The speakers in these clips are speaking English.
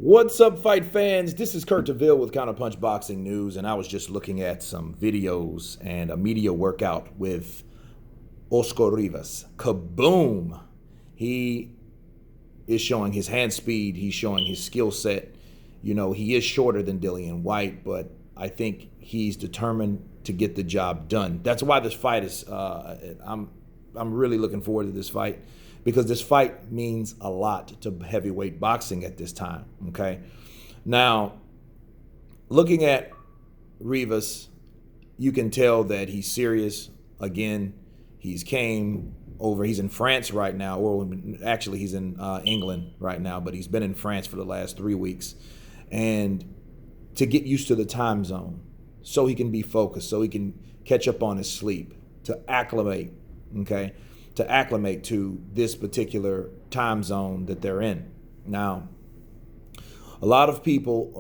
What's up, fight fans? This is Kurt DeVille with Counterpunch Boxing News, and I was just looking at some videos and a media workout with Oscar Rivas. Kaboom! He is showing his hand speed. He's showing his skill set. You know, he is shorter than Dillian Whyte, but I think he's determined to get the job done. That's why this fight is. I'm really looking forward to this fight, because this fight means a lot to heavyweight boxing at this time, okay? Now, looking at Rivas, you can tell that he's serious. Again, he's in France right now, or actually he's in England right now, but he's been in France for the last 3 weeks. And to get used to the time zone, so he can be focused, so he can catch up on his sleep, to acclimate, okay? To acclimate to this particular time zone that they're in. Now, a lot of people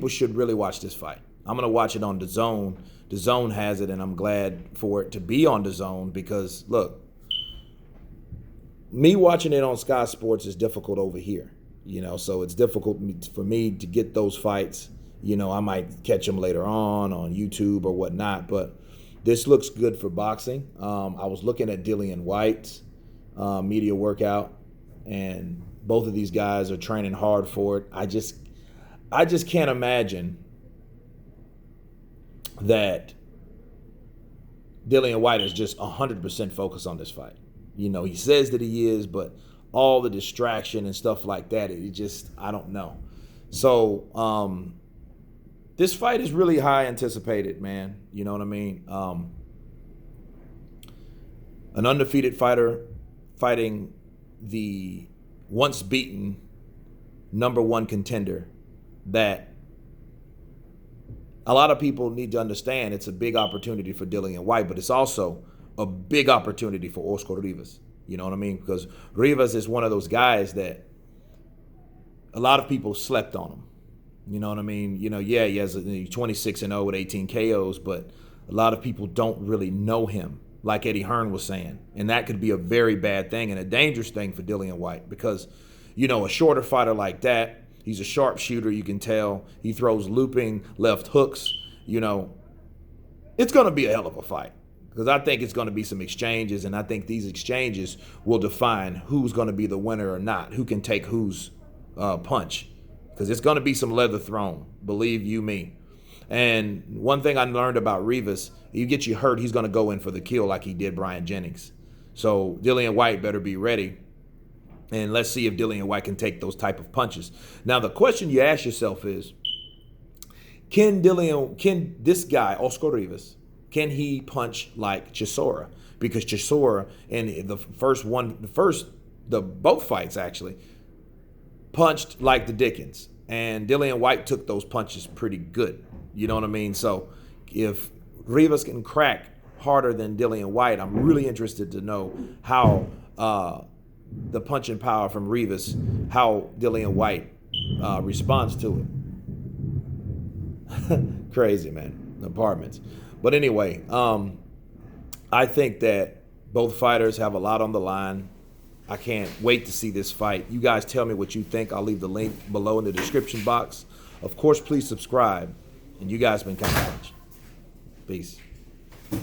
should really watch this fight. I'm gonna watch it on DAZN. DAZN has it, and I'm glad for it to be on DAZN, because look, me watching it on Sky Sports is difficult over here, you know, so it's difficult for me to get those fights. You know, I might catch them later on YouTube or whatnot, but this looks good for boxing. I was looking at Dillian Whyte's media workout, and both of these guys are training hard for it. I just can't imagine that Dillian Whyte is just 100% focused on this fight. You know, he says that he is, but all the distraction and stuff like that, I don't know. So, this fight is really high anticipated, man. You know what I mean? An undefeated fighter fighting the once beaten #1 contender that a lot of people need to understand. It's a big opportunity for Dillian Whyte, but it's also a big opportunity for Oscar Rivas. You know what I mean? Because Rivas is one of those guys that a lot of people slept on him. You know what I mean? You know, yeah, he has 26-0 with 18 KOs, but a lot of people don't really know him, like Eddie Hearn was saying. And that could be a very bad thing and a dangerous thing for Dillian Whyte, because, you know, a shorter fighter like that, he's a sharpshooter, you can tell. He throws looping left hooks. You know, it's going to be a hell of a fight, because I think it's going to be some exchanges, and I think these exchanges will define who's going to be the winner or not, who can take whose punch. Because it's going to be some leather thrown, believe you me. And one thing I learned about Rivas, you get you hurt, he's going to go in for the kill like he did Brian Jennings. So Dillian Whyte better be ready. And let's see if Dillian Whyte can take those type of punches. Now, the question you ask yourself is, can this guy, Oscar Rivas, can he punch like Chisora? Because Chisora in both fights actually, punched like the Dickens, and Dillian Whyte took those punches pretty good. You know what I mean? So if Rivas can crack harder than Dillian Whyte, I'm really interested to know how the punching power from Rivas, how Dillian Whyte responds to it. Crazy, man. Apartments. But anyway, I think that both fighters have a lot on the line. I can't wait to see this fight. You guys tell me what you think. I'll leave the link below in the description box. Of course, please subscribe. And you guys been Counterpunch. Peace.